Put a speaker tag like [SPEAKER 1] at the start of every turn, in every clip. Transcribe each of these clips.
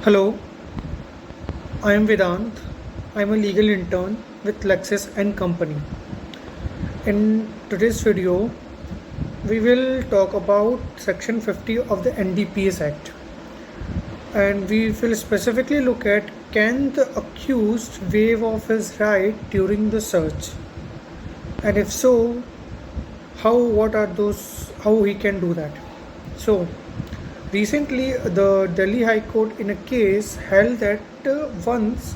[SPEAKER 1] Hello, I am Vedant. I am a legal intern with Lexis and Company. In today's video, we will talk about Section 50 of the NDPS Act, and we will specifically look at can the accused waive off his right during the search, and if so, how he can do that. So, recently, the Delhi High Court in a case held that once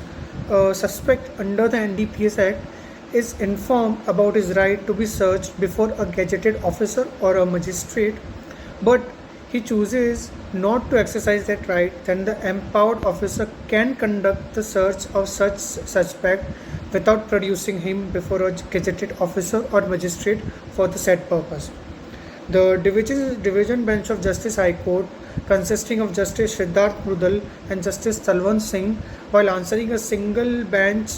[SPEAKER 1] a suspect under the NDPS Act is informed about his right to be searched before a gazetted officer or a magistrate, but he chooses not to exercise that right, then the empowered officer can conduct the search of such suspect without producing him before a gazetted officer or magistrate for the said purpose. The division bench of Justice High Court, consisting of Justice Siddharth Mudal and Justice Talwant Singh, while answering a single bench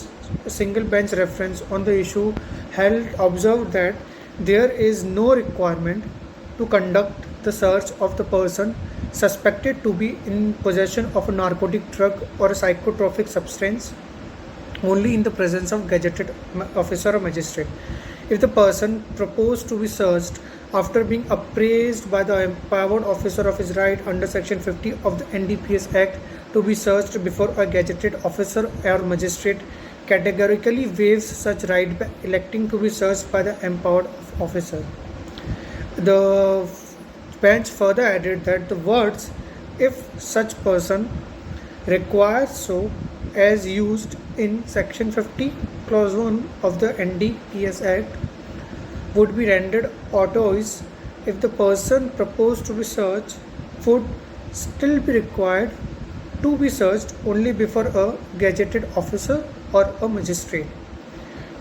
[SPEAKER 1] reference on the issue, observed that there is no requirement to conduct the search of the person suspected to be in possession of a narcotic drug or a psychotropic substance only in the presence of gazetted officer or magistrate. If the person proposed to be searched after being appraised by the empowered officer of his right under Section 50 of the NDPS Act to be searched before a gazetted officer or magistrate, categorically waives such right by electing to be searched by the empowered officer. The bench further added that the words "if such person requires so" as used in Section 50 Clause 1 of the NDPS Act would be rendered autois if the person proposed to be searched would still be required to be searched only before a gazetted officer or a magistrate,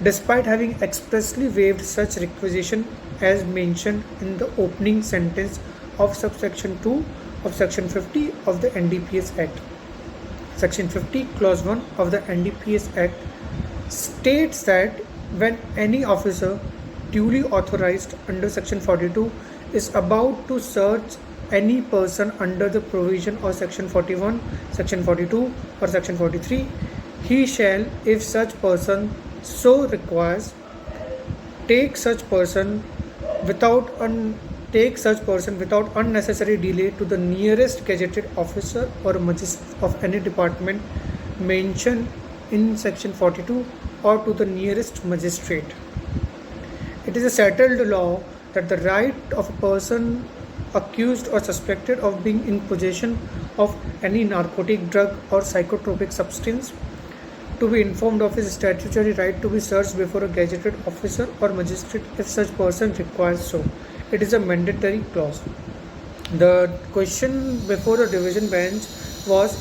[SPEAKER 1] despite having expressly waived such requisition as mentioned in the opening sentence of subsection 2 of Section 50 of the NDPS Act. Section 50 Clause 1 of the NDPS Act states that when any officer duly authorized under Section 42 is about to search any person under the provision of Section 41, Section 42 or Section 43, he shall, if such person so requires, take such person without unnecessary delay to the nearest gazetted officer or magistrate of any department mentioned in Section 42 or to the nearest magistrate. It is a settled law that the right of a person accused or suspected of being in possession of any narcotic drug or psychotropic substance to be informed of his statutory right to be searched before a gazetted officer or magistrate if such person requires so. It is a mandatory clause. The question before the division bench was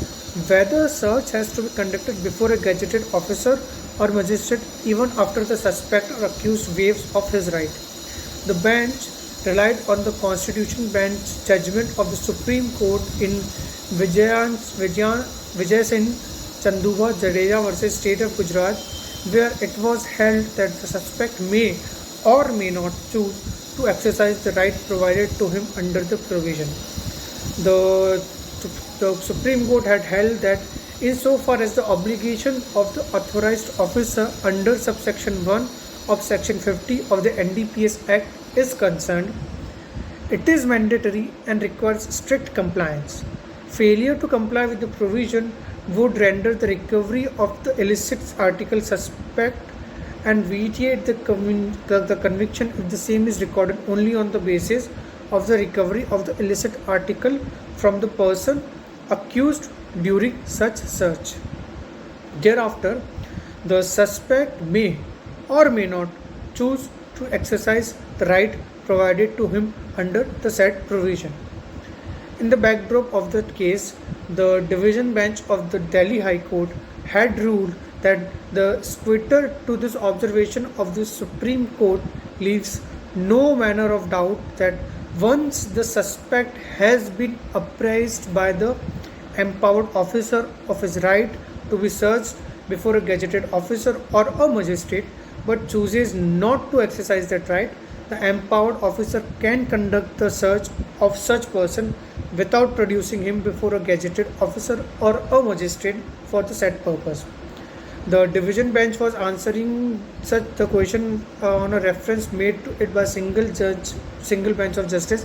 [SPEAKER 1] whether search has to be conducted before a gazetted officer or magistrate even after the suspect or accused waives of his right. The bench relied on the Constitution Bench judgment of the Supreme Court in Vijay Singh Chanduba Jadeja versus State of Gujarat, where it was held that the suspect may or may not choose to exercise the right provided to him under the provision. The Supreme Court had held that insofar as the obligation of the authorized officer under subsection 1 of Section 50 of the NDPS Act is concerned, it is mandatory and requires strict compliance. Failure to comply with the provision would render the recovery of the illicit article suspect and vitiate the conviction if the same is recorded only on the basis of the recovery of the illicit article from the person accused during such search. Thereafter, the suspect may or may not choose to exercise the right provided to him under the said provision. In the backdrop of the case, the division bench of the Delhi High Court had ruled that the squitter to this observation of the Supreme Court leaves no manner of doubt that once the suspect has been apprised by the empowered officer of his right to be searched before a gazetted officer or a magistrate but chooses not to exercise that right, the empowered officer can conduct the search of such person without producing him before a gazetted officer or a magistrate for the said purpose. The division bench was answering such the question on a reference made to it by single bench of Justice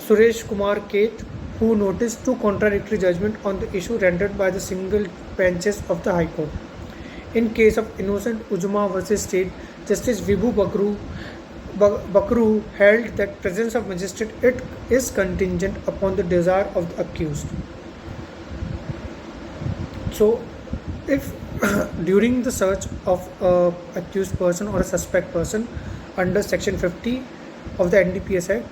[SPEAKER 1] Suresh Kumar Kate, who noticed two contradictory judgments on the issue rendered by the single benches of the High Court. In case of Innocent Ujma versus State, Justice Vibhu Bakru held that presence of magistrate it is contingent upon the desire of the accused. So, if during the search of a accused person or a suspect person under section 50 of the NDPS Act,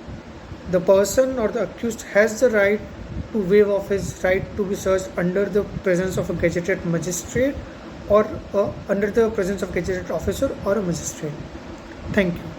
[SPEAKER 1] the person or the accused has the right to waive off his right to be searched under the presence of a gazetted magistrate or under the presence of gazetted officer or a magistrate. Thank you.